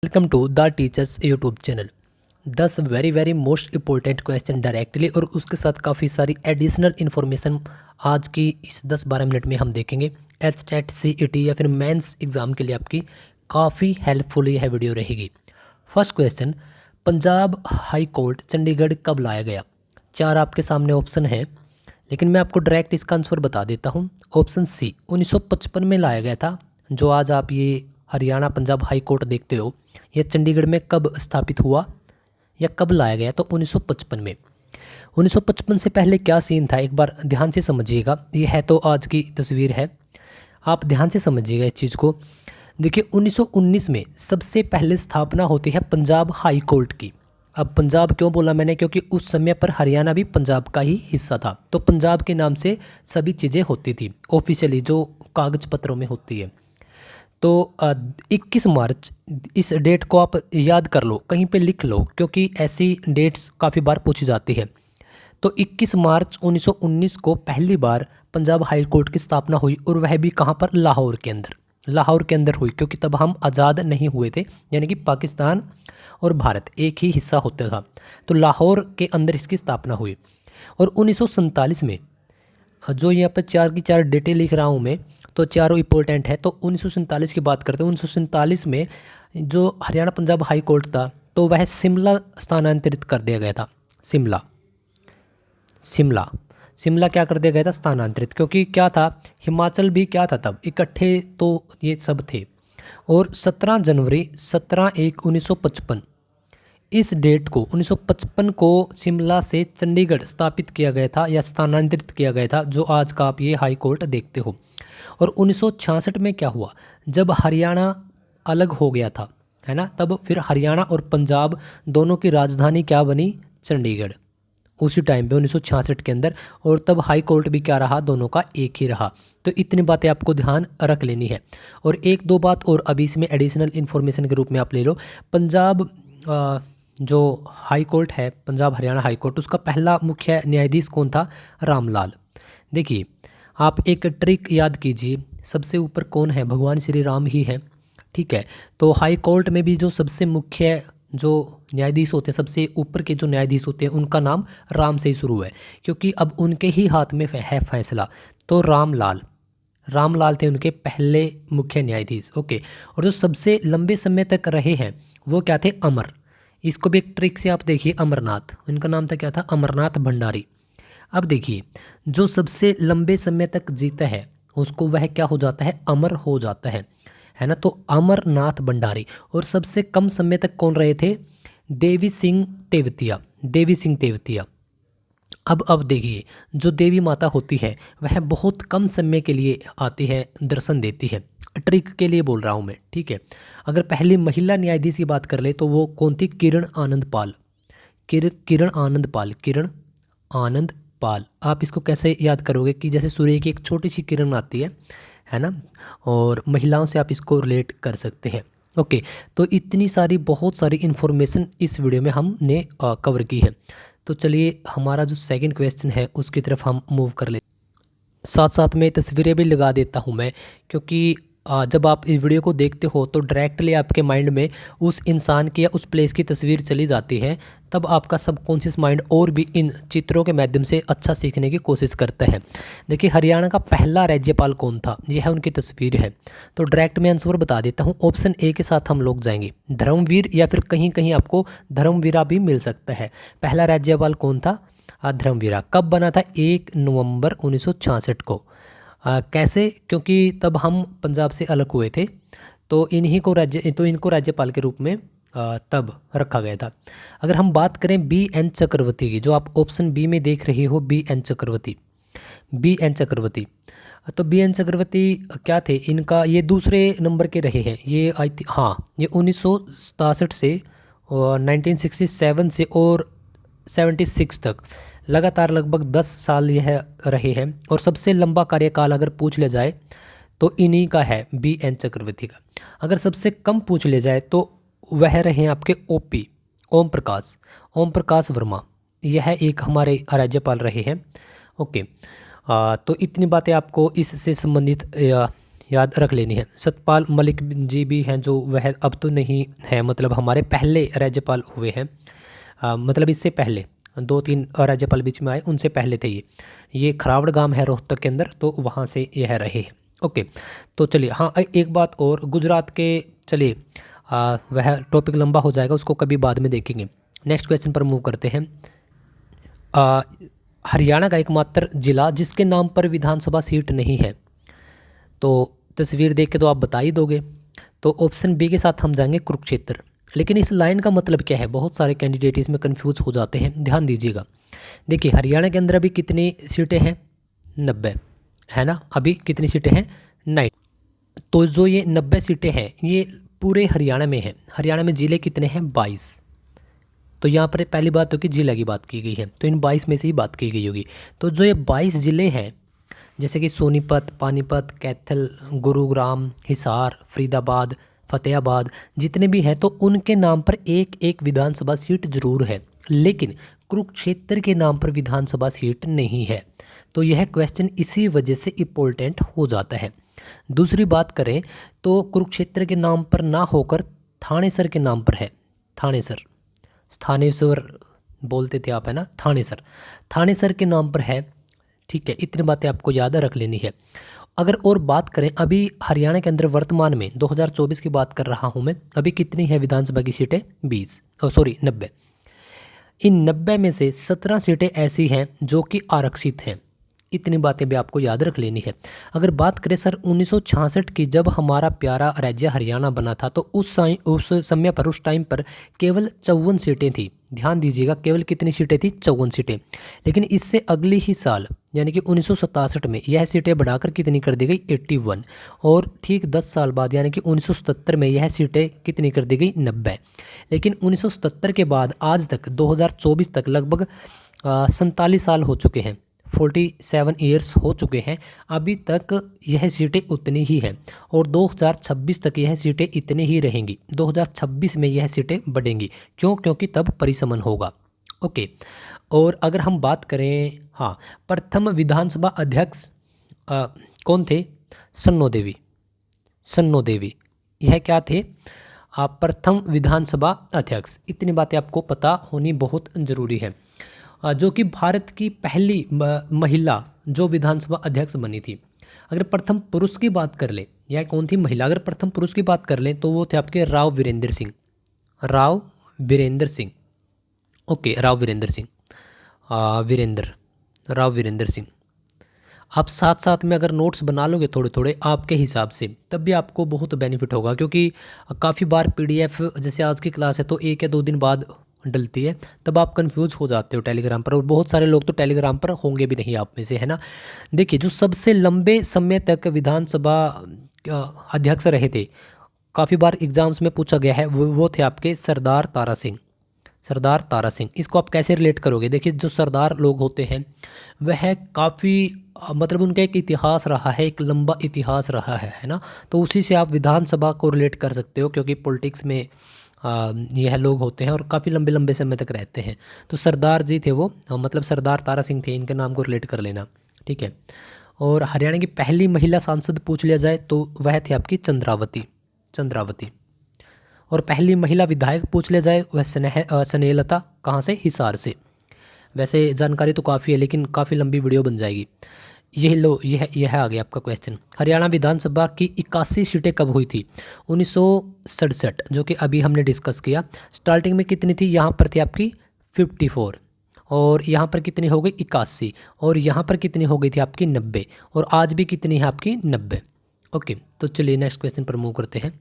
Welcome to the teachers YouTube channel. 10 very most important question directly और उसके साथ काफ़ी सारी एडिशनल इन्फॉर्मेशन आज की इस 10-12 मिनट में हम देखेंगे। एचटेट सीईटी या फिर मेंस एग्ज़ाम के लिए आपकी काफ़ी हेल्पफुल यह वीडियो रहेगी। First question, Punjab high court Chandigarh कब लाया गया? 4 आपके सामने ऑप्शन है, लेकिन मैं आपको डायरेक्ट इसका आंसर बता देता हूँ। ऑप्शन सी 1955 में लाया गया था। जो आज आप ये हरियाणा पंजाब हाई कोर्ट देखते हो, यह चंडीगढ़ में कब स्थापित हुआ या कब लाया गया? तो 1955 में। 1955 से पहले क्या सीन था, एक बार ध्यान से समझिएगा। यह है तो आज की तस्वीर है, आप ध्यान से समझिएगा इस चीज़ को। देखिए 1919 में सबसे पहले स्थापना होती है पंजाब हाई कोर्ट की। अब पंजाब क्यों बोला मैंने, क्योंकि उस समय पर हरियाणा भी पंजाब का ही हिस्सा था, तो पंजाब के नाम से सभी चीज़ें होती थी ऑफिशियली, जो कागज पत्रों में होती है। तो 21 मार्च, इस डेट को आप याद कर लो, कहीं पे लिख लो, क्योंकि ऐसी डेट्स काफ़ी बार पूछी जाती है। तो 21 मार्च 1919 को पहली बार पंजाब हाई कोर्ट की स्थापना हुई, और वह भी कहाँ पर? लाहौर के अंदर। लाहौर के अंदर हुई, क्योंकि तब हम आज़ाद नहीं हुए थे, यानी कि पाकिस्तान और भारत एक ही हिस्सा होता था। तो लाहौर के अंदर इसकी स्थापना हुई। और 1947 में, जो यहाँ पर 4 की 4 डेटें लिख रहा हूँ मैं, तो चारों इंपॉर्टेंट है। तो 1947 की बात करते हैं। 1947 में जो हरियाणा पंजाब हाई कोर्ट था, तो वह शिमला स्थानांतरित कर दिया गया था। शिमला शिमला शिमला क्या कर दिया गया था? स्थानांतरित। क्योंकि क्या था, हिमाचल भी क्या था तब इकट्ठे, तो ये सब थे। और 17 जनवरी 17/1/1955, इस डेट को 1955 को शिमला से चंडीगढ़ स्थापित किया गया था या स्थानांतरित किया गया था, जो आज का आप ये हाई कोर्ट देखते हो। और 1966 में क्या हुआ, जब हरियाणा अलग हो गया था, है ना, तब फिर हरियाणा और पंजाब दोनों की राजधानी क्या बनी? चंडीगढ़। उसी टाइम पे 1966 के अंदर। और तब हाई कोर्ट भी क्या रहा? दोनों का एक ही रहा। तो इतनी बातें आपको ध्यान रख लेनी है। और एक दो बात और अभी इसमें एडिशनल इन्फॉर्मेशन के रूप में आप ले लो। पंजाब जो हाई कोर्ट है, पंजाब हरियाणा हाई कोर्ट, उसका पहला मुख्य न्यायाधीश कौन था? रामलाल। देखिए आप एक ट्रिक याद कीजिए, सबसे ऊपर कौन है? भगवान श्री राम ही है, ठीक है। तो हाई कोर्ट में भी जो सबसे मुख्य जो न्यायाधीश होते हैं, सबसे ऊपर के जो न्यायाधीश होते हैं, उनका नाम राम से ही शुरू है, क्योंकि अब उनके ही हाथ में है फैसला। तो रामलाल थे उनके पहले मुख्य न्यायाधीश। ओके। और जो सबसे लंबे समय तक रहे हैं, वो क्या थे? अमर। इसको भी एक ट्रिक से आप देखिए, अमरनाथ, उनका नाम था क्या था? अमरनाथ भंडारी। अब देखिए, जो सबसे लंबे समय तक जीता है, उसको वह क्या हो जाता है? अमर हो जाता है ना। तो अमरनाथ भंडारी। और सबसे कम समय तक कौन रहे थे? देवी सिंह तेवतिया। अब देखिए, जो देवी माता होती है, वह बहुत कम समय के लिए आती है, दर्शन देती है। ट्रिक के लिए बोल रहा हूँ मैं, ठीक है। अगर पहली महिला न्यायाधीश की बात कर ले, तो वो कौन थी? किरण आनंद पाल। आप इसको कैसे याद करोगे कि जैसे सूर्य की एक छोटी सी किरण आती है ना, और महिलाओं से आप इसको रिलेट कर सकते हैं। ओके। तो इतनी सारी बहुत सारी इन्फॉर्मेशन इस वीडियो में हमने कवर की है। तो चलिए हमारा जो सेकंड क्वेश्चन है उसकी तरफ हम मूव कर लेते हैं। साथ साथ में तस्वीरें भी लगा देता हूँ मैं, क्योंकि जब आप इस वीडियो को देखते हो तो डायरेक्टली आपके माइंड में उस इंसान की या उस प्लेस की तस्वीर चली जाती है। तब आपका सबकॉन्शियस माइंड और भी इन चित्रों के माध्यम से अच्छा सीखने की कोशिश करता है। देखिए हरियाणा का पहला राज्यपाल कौन था, यह उनकी तस्वीर है। तो डायरेक्ट मैं आंसर बता देता हूँ। ऑप्शन ए के साथ हम लोग जाएंगे, धर्मवीर, या फिर कहीं कहीं आपको धर्मवीरा भी मिल सकता है। पहला राज्यपाल कौन था? धर्मवीरा। कब बना था? 1 नवंबर 1966 को। कैसे? क्योंकि तब हम पंजाब से अलग हुए थे, तो इनको राज्यपाल के रूप में तब रखा गया था। अगर हम बात करें बी.एन. चक्रवर्ती की, जो आप ऑप्शन बी में देख रहे हो, बी.एन. चक्रवर्ती। तो बी.एन. चक्रवर्ती क्या थे? इनका ये दूसरे नंबर के रहे हैं। ये ये 1967 से 1967 से और 76 तक लगातार लगभग 10 साल यह रहे हैं। और सबसे लंबा कार्यकाल अगर पूछ लिया जाए तो इन्हीं का है, बी.एन. चक्रवर्ती का। अगर सबसे कम पूछ लिया जाए तो वह रहे हैं आपके ओम प्रकाश वर्मा। यह एक हमारे राज्यपाल रहे हैं। ओके। तो इतनी बातें आपको इससे संबंधित याद रख लेनी है। सतपाल मलिक जी भी हैं जो वह अब तो नहीं है, मतलब हमारे पहले राज्यपाल हुए हैं, मतलब इससे पहले 2-3 राज्यपाल बीच में आए, उनसे पहले थे ये खरावड़ गांव है रोहतक के अंदर, तो वहाँ से यह रहे हैं। ओके, तो चलिए हाँ एक बात और, गुजरात के, चलिए वह टॉपिक लंबा हो जाएगा, उसको कभी बाद में देखेंगे। नेक्स्ट क्वेश्चन पर मूव करते हैं। हरियाणा का एकमात्र जिला जिसके नाम पर विधानसभा सीट नहीं है, तो तस्वीर देख के तो आप बता ही दोगे, तो ऑप्शन बी के साथ हम जाएंगे कुरुक्षेत्र। लेकिन इस लाइन का मतलब क्या है, बहुत सारे कैंडिडेट इसमें कंफ्यूज हो जाते हैं, ध्यान दीजिएगा। देखिए हरियाणा के अंदर अभी कितनी सीटें हैं, 90 है ना, अभी कितनी सीटें हैं, 9। तो जो ये 90 सीटें हैं ये पूरे हरियाणा में हैं। हरियाणा में ज़िले कितने हैं, 22। तो यहाँ पर पहली बात तो कि जिला की बात की गई है, तो इन 22 में से ही बात की गई होगी। तो जो ये 22 ज़िले हैं, जैसे कि सोनीपत, पानीपत, कैथल, गुरुग्राम, हिसार, फरीदाबाद, फतेहाबाद, जितने भी हैं, तो उनके नाम पर एक एक विधानसभा सीट जरूर है, लेकिन कुरुक्षेत्र के नाम पर विधानसभा सीट नहीं है। तो यह क्वेश्चन इसी वजह से इम्पोर्टेंट हो जाता है। दूसरी बात करें तो कुरुक्षेत्र के नाम पर ना होकर थानेसर के नाम पर है। थानेसर, स्थानेश्वर बोलते थे आप, है ना, थानेसर, थानेसर के नाम पर है। ठीक है, इतनी बातें आपको याद रख लेनी है। अगर और बात करें अभी हरियाणा के अंदर वर्तमान में 2024 की बात कर रहा हूं मैं, अभी कितनी है विधानसभा की सीटें, 90। इन 90 में से 17 सीटें ऐसी हैं जो कि आरक्षित हैं। इतनी बातें भी आपको याद रख लेनी है। अगर बात करें सर 1966 की, जब हमारा प्यारा राज्य हरियाणा बना था, तो उस समय पर, उस टाइम पर केवल 54 सीटें थी। ध्यान दीजिएगा, केवल कितनी सीटें थी, 54 सीटें। लेकिन इससे अगले ही साल यानी कि 1967 में यह सीटें बढ़ाकर कितनी कर दी गई, 81। और ठीक 10 साल बाद यानी कि 1977 में यह सीटें कितनी कर दी गई, 90। लेकिन 1977 के बाद आज तक 2024 तक लगभग 47 साल हो चुके हैं, 47 ईयर्स हो चुके हैं, अभी तक यह सीटें उतनी ही हैं और 2026 तक यह सीटें इतनी ही रहेंगी। 2026 में यह सीटें बढ़ेंगी, क्यों, क्योंकि तब परिसमन होगा। ओके, और अगर हम बात करें, हाँ, प्रथम विधानसभा अध्यक्ष कौन थे, सन्नो देवी। सन्नो देवी यह क्या थे, प्रथम विधानसभा अध्यक्ष। इतनी बातें आपको पता होनी बहुत ज़रूरी है। जो कि भारत की पहली महिला जो विधानसभा अध्यक्ष बनी थी। अगर प्रथम पुरुष की बात कर ले, यह कौन थी महिला, अगर प्रथम पुरुष की बात कर लें तो वो थे आपके राव वीरेंद्र सिंह। राव वीरेंद्र सिंह, ओके, राव वीरेंद्र सिंह, राव वीरेंद्र सिंह। आप साथ साथ में अगर नोट्स बना लोगे थोड़े थोड़े आपके हिसाब से, तब भी आपको बहुत बेनिफिट होगा, क्योंकि काफ़ी बार पीडीएफ, जैसे आज की क्लास है तो 1 या 2 दिन बाद डलती है, तब आप कंफ्यूज हो जाते हो टेलीग्राम पर, और बहुत सारे लोग तो टेलीग्राम पर होंगे भी नहीं आप में से, है ना। देखिए, जो सबसे लंबे समय तक विधानसभा अध्यक्ष रहे थे, काफ़ी बार एग्जाम्स में पूछा गया है, वो थे आपके सरदार तारा सिंह। सरदार तारा सिंह, इसको आप कैसे रिलेट करोगे, देखिए जो सरदार लोग होते हैं वह काफ़ी, मतलब उनका एक इतिहास रहा है, एक लंबा इतिहास रहा है ना, तो उसी से आप विधानसभा को रिलेट कर सकते हो, क्योंकि पॉलिटिक्स में यह लोग होते हैं और काफ़ी लंबे लंबे समय तक रहते हैं। तो सरदार जी थे वो, मतलब सरदार तारा सिंह थे, इनके नाम को रिलेट कर लेना, ठीक है। और हरियाणा की पहली महिला सांसद पूछ लिया जाए तो वह थी आपकी चंद्रावती। चंद्रावती। और पहली महिला विधायक पूछ लिया जाए वह स्नेहलता, कहाँ से, हिसार से। वैसे जानकारी तो काफ़ी है लेकिन काफ़ी लंबी वीडियो बन जाएगी। यह आ गया आपका क्वेश्चन। हरियाणा विधानसभा की 81 सीटें कब हुई थी, 1967, जो कि अभी हमने डिस्कस किया। स्टार्टिंग में कितनी थी, यहाँ पर थी आपकी 54, और यहाँ पर कितनी हो गई, 81, और यहाँ पर कितनी हो गई थी आपकी 90, और आज भी कितनी है आपकी 90। ओके, तो चलिए नेक्स्ट क्वेश्चन पर मूव करते हैं।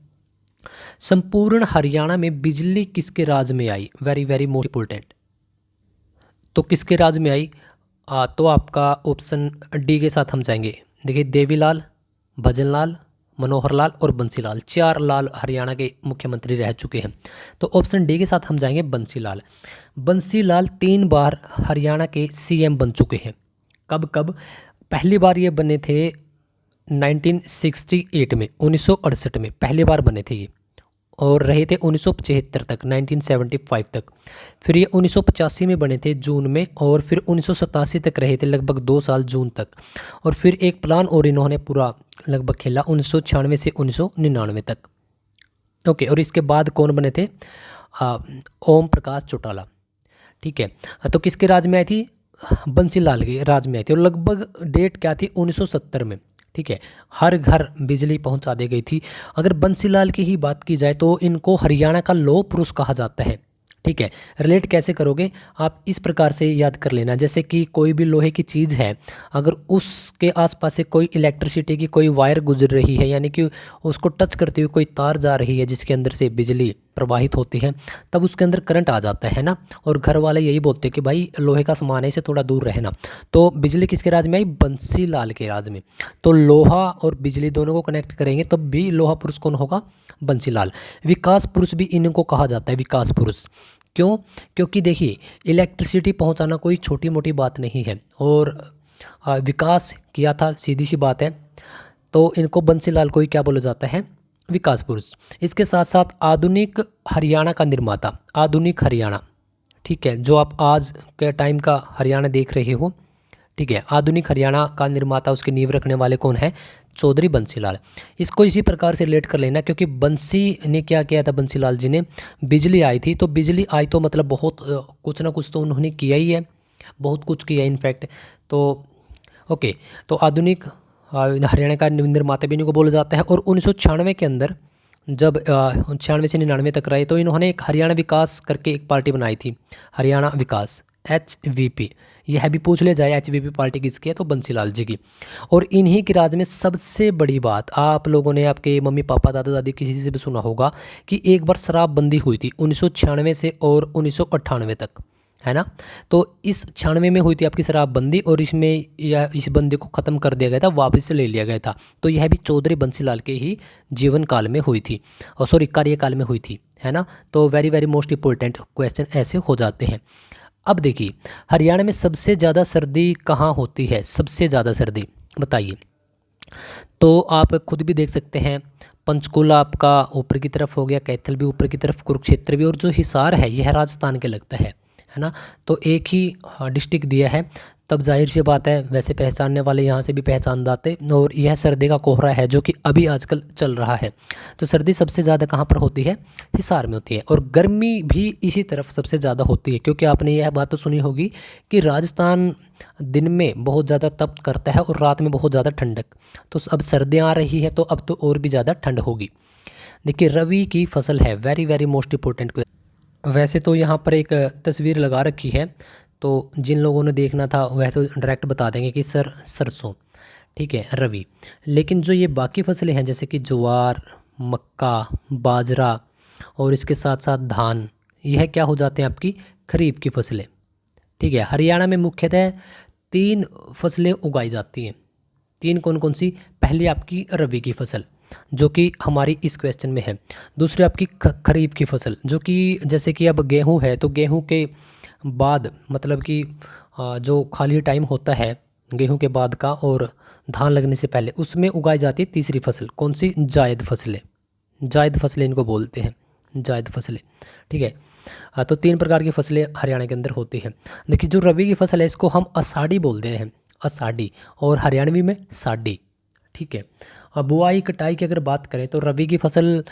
संपूर्ण हरियाणा में बिजली किसके राज में आई, वेरी वेरी मोस्ट इंपोर्टेंट। तो किसके राज में आई, तो आपका ऑप्शन डी के साथ हम जाएंगे। देखिए, देवीलाल, भजनलाल, मनोहर लाल और बंसीलाल, 4 लाल हरियाणा के मुख्यमंत्री रह चुके हैं। तो ऑप्शन डी के साथ हम जाएंगे बंसीलाल। बंसीलाल 3 बार हरियाणा के सीएम बन चुके हैं। कब कब, पहली बार ये बने थे 1968 में, 1968 में पहली बार बने थे ये, और रहे थे 1975 तक, 1975 तक। फिर ये 1985 में बने थे जून में, और फिर 1987 तक रहे थे लगभग 2 साल जून तक। और फिर एक प्लान और इन्होंने पूरा लगभग खेला 1996 से 1999 तक। ओके, और इसके बाद कौन बने थे? ओम प्रकाश चौटाला। ठीक है, तो किसके राज में आई थी? बंसीलाल के राज में आई थी। और लगभग डेट क्या थी? 1970 में। ठीक है, हर घर बिजली पहुंचा दी गई थी। अगर बंसीलाल की ही बात की जाए तो इनको हरियाणा का लौह पुरुष कहा जाता है। ठीक है, रिलेट कैसे करोगे आप? इस प्रकार से याद कर लेना, जैसे कि कोई भी लोहे की चीज़ है, अगर उसके आसपास से कोई इलेक्ट्रिसिटी की कोई वायर गुजर रही है, यानी कि उसको टच करते हुए कोई तार जा रही है जिसके अंदर से बिजली प्रवाहित होती है, तब उसके अंदर करंट आ जाता है ना। और घर वाले यही बोलते हैं कि भाई लोहे का सामान है, इसे थोड़ा दूर रहना। तो बिजली किसके राज में आई? बंसीलाल के राज में। तो लोहा और बिजली दोनों को कनेक्ट करेंगे तब भी लोहा पुरुष कौन होगा? बंसीलाल। विकास पुरुष भी इनको कहा जाता है, विकास पुरुष। क्यों? क्योंकि देखिए, इलेक्ट्रिसिटी पहुंचाना कोई छोटी मोटी बात नहीं है, और विकास किया था, सीधी सी बात है। तो इनको बंसीलाल को ही क्या बोला जाता है? विकास पुरुष। इसके साथ साथ आधुनिक हरियाणा का निर्माता, आधुनिक हरियाणा, ठीक है, जो आप आज के टाइम का हरियाणा देख रहे हो, ठीक है, आधुनिक हरियाणा का निर्माता, उसकी नींव रखने वाले कौन है? चौधरी बंसीलाल। इसको इसी प्रकार से रिलेट कर लेना, क्योंकि बंसी ने क्या किया था? बंसीलाल जी ने, बिजली आई थी, तो बिजली आई तो मतलब बहुत कुछ ना कुछ तो उन्होंने किया ही है, बहुत कुछ किया इनफैक्ट। तो ओके, तो आधुनिक हरियाणा का निर्माता भी इनको बोला जाता है। और 1996 के अंदर जब 96 से 99 तक रहे, तो इन्होंने एक हरियाणा विकास करके एक पार्टी बनाई थी, हरियाणा विकास, HVP। यह भी पूछ ले जाए HVP पार्टी किसकी है, तो बंसीलाल जी की। और इन्हीं के राज में सबसे बड़ी बात, आप लोगों ने आपके मम्मी पापा दादा दादी किसी से भी सुना होगा कि एक बार शराबबंदी हुई थी 1996 से और 1998 तक, है ना। तो इस 96 में हुई थी आपकी शराबबंदी, और इसमें या इस बंदी को ख़त्म कर दिया गया था, वापस से ले लिया गया था। तो यह भी चौधरी बंसीलाल के ही जीवन काल में हुई थी, और सॉरी कार्यकाल में हुई थी, है ना। तो very very most important question ऐसे हो जाते हैं। अब देखिए, हरियाणा में सबसे ज़्यादा सर्दी कहाँ होती है? सबसे ज़्यादा सर्दी बताइए। तो आप खुद भी देख सकते हैं, पंचकुला आपका ऊपर की तरफ हो गया, कैथल भी ऊपर की तरफ, कुरुक्षेत्र भी, और जो हिसार है यह राजस्थान के लगता है ना। तो एक ही डिस्ट्रिक्ट दिया है, तब जाहिर सी बात है वैसे पहचानने वाले यहाँ से भी पहचान जाते। और यह सर्दी का कोहरा है जो कि अभी आजकल चल रहा है। तो सर्दी सबसे ज़्यादा कहाँ पर होती है? हिसार में होती है। और गर्मी भी इसी तरफ सबसे ज़्यादा होती है, क्योंकि आपने यह बात तो सुनी होगी कि राजस्थान दिन में बहुत ज़्यादा तप करता है और रात में बहुत ज़्यादा ठंडक। तो अब सर्दियाँ आ रही है, तो अब तो और भी ज़्यादा ठंड होगी। देखिए, रबी की फसल है, वेरी वेरी मोस्ट इंपॉर्टेंट। वैसे तो यहाँ पर एक तस्वीर लगा रखी है, तो जिन लोगों ने देखना था वह तो डायरेक्ट बता देंगे कि सर सरसों, ठीक है, रवि। लेकिन जो ये बाकी फसलें हैं, जैसे कि ज्वार, मक्का, बाजरा, और इसके साथ साथ धान, यह क्या हो जाते हैं? आपकी खरीफ की फसलें। ठीक है, हरियाणा में मुख्यतः 3 फसलें उगाई जाती हैं। 3 कौन कौन सी? पहली आपकी रबी की फसल, जो कि हमारी इस क्वेश्चन में है। दूसरी आपकी खरीफ की फसल, जो कि जैसे कि अब गेहूं है, तो गेहूं के बाद मतलब कि जो खाली टाइम होता है गेहूं के बाद का और धान लगने से पहले, उसमें उगाई जाती है तीसरी फसल। कौन सी? जायद फसलें। जायद फसलें इनको बोलते हैं, जायद फसलें। ठीक है, तो 3 प्रकार की फसलें हरियाणा के अंदर होती हैं। देखिए, जो रबी की फसल है इसको हम आषाढ़ी बोलते हैं, आषाढ़ी, और हरियाणवी में साडी। ठीक है, अब बुआई कटाई की अगर बात करें तो रबी की फसल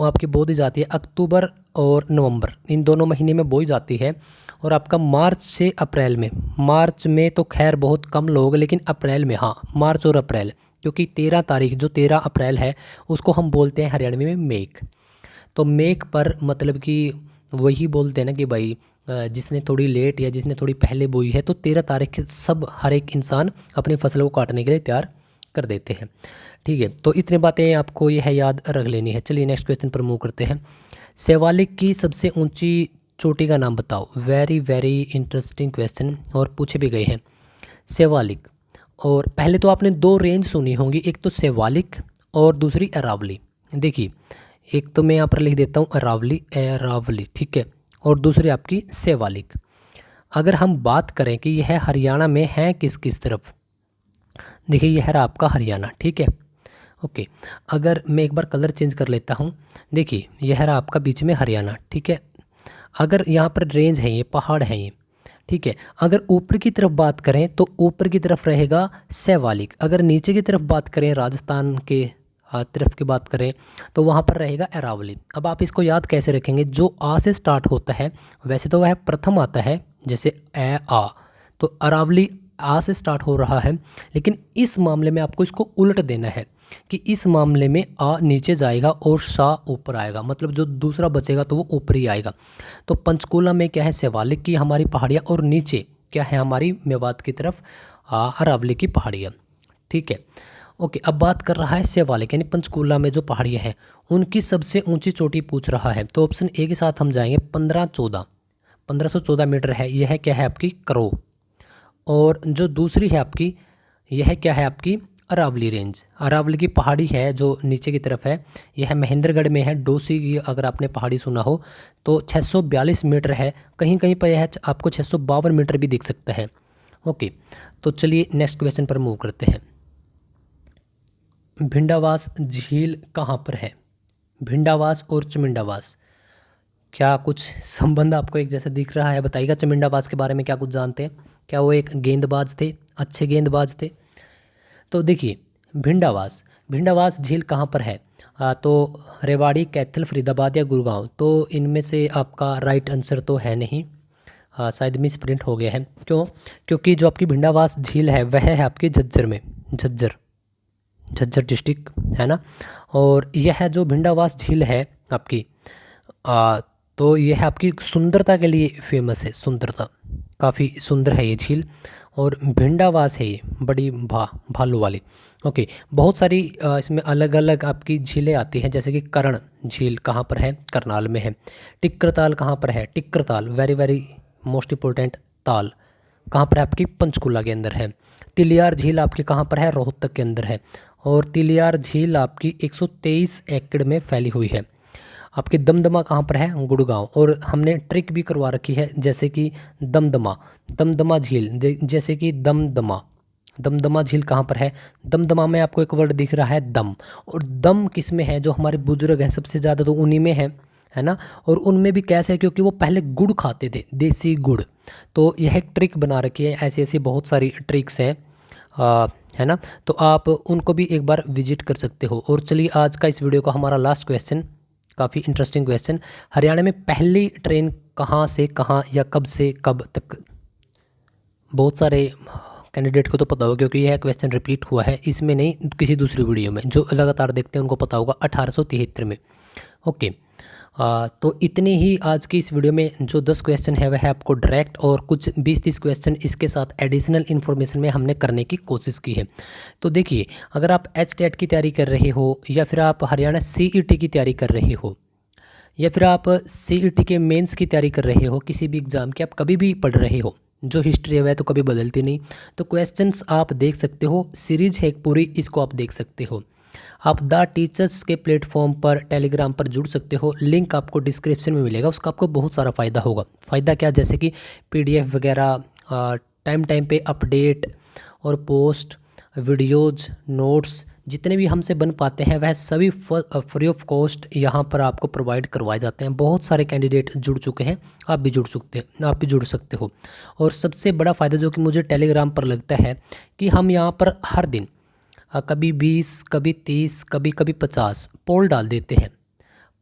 आपकी बो दी जाती है अक्टूबर और नवंबर, इन दोनों महीने में बोई जाती है। और आपका मार्च से अप्रैल में, मार्च में तो खैर बहुत कम लोग, लेकिन अप्रैल में, हाँ, मार्च और अप्रैल, क्योंकि 13 तारीख जो 13 अप्रैल है उसको हम बोलते हैं हरियाणवी में मेघ। तो मेघ पर मतलब कि वही बोलते हैं ना कि भाई जिसने थोड़ी लेट या जिसने थोड़ी पहले बोई है, तो 13 तारीख सब हर एक इंसान अपनी फसल को काटने के लिए तैयार कर देते हैं। ठीक है, तो इतनी बातें आपको यह याद रख लेनी है। चलिए नेक्स्ट क्वेश्चन पर मूव करते हैं। शिवालिक की सबसे ऊंची चोटी का नाम बताओ। वेरी वेरी इंटरेस्टिंग क्वेश्चन, और पूछे भी गए हैं। शिवालिक, और पहले तो आपने 2 रेंज सुनी होंगी, एक तो शिवालिक और दूसरी अरावली। देखिए, एक तो मैं यहाँ पर लिख देता हूँ अरावली, अरावली, ठीक है, और दूसरी आपकी शिवालिक। अगर हम बात करें कि यह हरियाणा में है किस किस तरफ, देखिए यह है आपका हरियाणा, ठीक है, ओके, अगर मैं एक बार कलर चेंज कर लेता हूँ, देखिए यह रहा आपका बीच में हरियाणा, ठीक है। अगर यहाँ पर रेंज है, ये पहाड़ है ये, ठीक है। अगर ऊपर की तरफ बात करें तो ऊपर की तरफ रहेगा सैवालिक। अगर नीचे की तरफ बात करें, राजस्थान के तरफ की बात करें, तो वहाँ पर रहेगा अरावली। अब आप इसको याद कैसे रखेंगे, जो आ से स्टार्ट होता है वैसे तो वह प्रथम आता है, जैसे ए आ, तो अरावली आ से स्टार्ट हो रहा है, लेकिन इस मामले में आपको इसको उलट देना है कि इस मामले में आ नीचे जाएगा और सा ऊपर आएगा, मतलब जो दूसरा बचेगा तो वो ऊपर ही आएगा। तो पंचकूला में क्या है, शिवालिक की हमारी पहाड़ियाँ, और नीचे क्या है हमारी मेवात की तरफ अरावली की पहाड़ियाँ, ठीक है। ओके, अब बात कर रहा है शिवालिक यानी पंचकूला में जो पहाड़ियाँ हैं उनकी सबसे ऊंची चोटी पूछ रहा है। तो ऑप्शन ए के साथ हम जाएंगे, 1514 मीटर है। यह क्या है आपकी करो। और जो दूसरी है आपकी, यह क्या है आपकी अरावली रेंज। अरावली की पहाड़ी है जो नीचे की तरफ है, यह महेंद्रगढ़ में है। डोसी की अगर आपने पहाड़ी सुना हो तो 642 मीटर है। कहीं कहीं पर यह आपको 652 मीटर भी दिख सकता है। ओके, तो चलिए नेक्स्ट क्वेश्चन पर मूव करते हैं। भिंडावास झील कहाँ पर है। भिंडावास और चमिंडावास, क्या कुछ संबंध आपको एक जैसा दिख रहा है, बताइएगा। चमिंडावास के बारे में क्या कुछ जानते हैं, क्या वो एक गेंदबाज थे, अच्छे गेंदबाज थे। तो देखिए भिंडावास, भिंडावास झील कहाँ पर है, तो रेवाड़ी, कैथल, फरीदाबाद या गुड़गांव। तो इनमें से आपका राइट आंसर तो है नहीं, शायद मिस प्रिंट हो गया है। क्यों, क्योंकि जो आपकी भिंडावास झील है वह है आपकी झज्जर में, झज्जर डिस्ट्रिक्ट है ना। और यह जो भिंडावास झील है आपकी, तो यह आपकी सुंदरता के लिए फेमस है। सुंदरता, काफ़ी सुंदर है ये झील। और भिंडावास है ये बड़ी भालू वाली। ओके, बहुत सारी इसमें अलग अलग आपकी झीलें आती हैं, जैसे कि कर्ण झील कहाँ पर है, करनाल में है। टिक्कर कहाँ पर है, टिक्कर वेरी वेरी मोस्ट इम्पोर्टेंट ताल कहाँ पर है आपकी, पंचकुला के अंदर है। तिलियार झील आपकी कहाँ पर है, रोहतक के अंदर है। और तिलियार झील आपकी 123 एकड़ में फैली हुई है। आपकी दमदमा कहाँ पर है, गुड़गांव। और हमने ट्रिक भी करवा रखी है, जैसे कि दमदमा झील, जैसे कि दमदमा झील कहाँ पर है। दमदमा में आपको एक वर्ड दिख रहा है दम, और दम किस में है, जो हमारे बुजुर्ग हैं सबसे ज़्यादा तो उन्हीं में है ना। और उनमें भी कैसे है, क्योंकि वो पहले गुड़ खाते थे, देसी गुड़। तो यह एक ट्रिक बना रखी है, ऐसी ऐसी बहुत सारी ट्रिक्स हैं, है ना। तो आप उनको भी एक बार विजिट कर सकते हो। और चलिए आज का इस वीडियो का हमारा लास्ट क्वेश्चन, काफ़ी इंटरेस्टिंग क्वेश्चन। हरियाणा में पहली ट्रेन कहाँ से कहाँ या कब से कब तक। बहुत सारे कैंडिडेट को तो पता होगा, क्योंकि यह क्वेश्चन रिपीट हुआ है, इसमें नहीं किसी दूसरी वीडियो में। जो लगातार देखते हैं उनको पता होगा, 1873 में। ओके, तो इतनी ही आज की इस वीडियो में जो 10 क्वेश्चन है वह आपको डायरेक्ट, और कुछ 20-30 क्वेश्चन इसके साथ एडिशनल इन्फॉर्मेशन में हमने करने की कोशिश की है। तो देखिए, अगर आप HTET की तैयारी कर रहे हो, या फिर आप हरियाणा CET की तैयारी कर रहे हो, या फिर आप CET के मेंस की तैयारी कर रहे हो, किसी भी एग्ज़ाम की आप कभी भी पढ़ रहे हो, जो हिस्ट्री है वह तो कभी बदलती नहीं। तो क्वेश्चंस आप देख सकते हो, सीरीज है एक पूरी, इसको आप देख सकते हो। आप द टीचर्स के प्लेटफॉर्म पर टेलीग्राम पर जुड़ सकते हो, लिंक आपको डिस्क्रिप्शन में मिलेगा। उसका आपको बहुत सारा फ़ायदा होगा। फ़ायदा क्या, जैसे कि PDF वगैरह, टाइम पे अपडेट और पोस्ट, वीडियोज़, नोट्स जितने भी हमसे बन पाते हैं वह सभी फ्री ऑफ कॉस्ट यहाँ पर आपको प्रोवाइड करवाए जाते हैं। बहुत सारे कैंडिडेट जुड़ चुके हैं, आप भी जुड़ सकते हो। और सबसे बड़ा फ़ायदा जो कि मुझे टेलीग्राम पर लगता है कि हम यहाँ पर हर दिन कभी 20, कभी 30, कभी 50 पोल डाल देते हैं।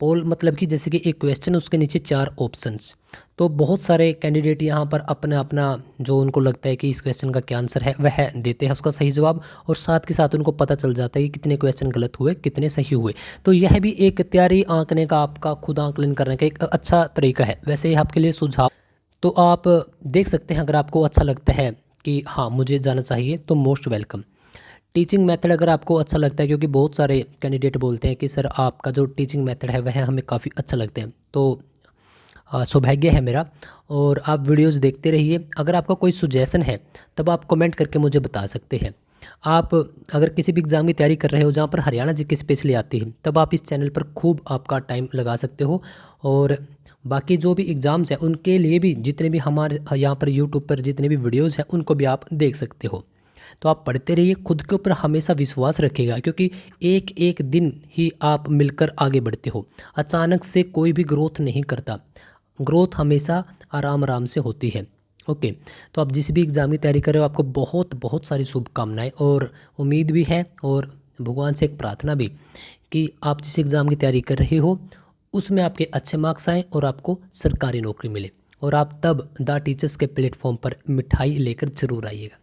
पोल मतलब कि जैसे कि एक क्वेश्चन, उसके नीचे 4 ऑप्शंस। तो बहुत सारे कैंडिडेट यहाँ पर अपना अपना जो उनको लगता है कि इस क्वेश्चन का क्या आंसर है वह देते हैं उसका सही जवाब, और साथ के साथ उनको पता चल जाता है कि कितने क्वेश्चन गलत हुए, कितने सही हुए। तो यह भी एक तैयारी आंकने का, आपका खुद आंकलन करने का एक अच्छा तरीका है। वैसे ही आपके लिए सुझाव तो आप देख सकते हैं, अगर आपको अच्छा लगता है कि हाँ मुझे जाना चाहिए तो मोस्ट वेलकम। टीचिंग मेथड अगर आपको अच्छा लगता है, क्योंकि बहुत सारे कैंडिडेट बोलते हैं कि सर आपका जो टीचिंग मेथड है वह हमें काफ़ी अच्छा लगता है, तो सौभाग्य है मेरा। और आप वीडियोस देखते रहिए। अगर आपका कोई सुजेशन है तब आप कमेंट करके मुझे बता सकते हैं। आप अगर किसी भी एग्ज़ाम की तैयारी कर रहे हो जहाँ पर हरियाणा जी की स्पेशली आती है, तब आप इस चैनल पर खूब आपका टाइम लगा सकते हो। और बाकी जो भी एग्ज़ाम्स हैं उनके लिए भी जितने भी हमारे यहाँ पर यूट्यूब पर जितने भी वीडियोज़ हैं उनको भी आप देख सकते हो। तो आप पढ़ते रहिए, खुद के ऊपर हमेशा विश्वास रखिएगा, क्योंकि एक एक दिन ही आप मिलकर आगे बढ़ते हो। अचानक से कोई भी ग्रोथ नहीं करता, ग्रोथ हमेशा आराम आराम से होती है। ओके, तो आप जिस भी एग्ज़ाम की तैयारी कर रहे हो, आपको बहुत बहुत सारी शुभकामनाएं और उम्मीद भी है, और भगवान से एक प्रार्थना भी कि आप जिस एग्ज़ाम की तैयारी कर रहे हो उसमें आपके अच्छे मार्क्स आएँ और आपको सरकारी नौकरी मिले, और आप तब द टीचर्स के प्लेटफॉर्म पर मिठाई लेकर ज़रूर आइएगा।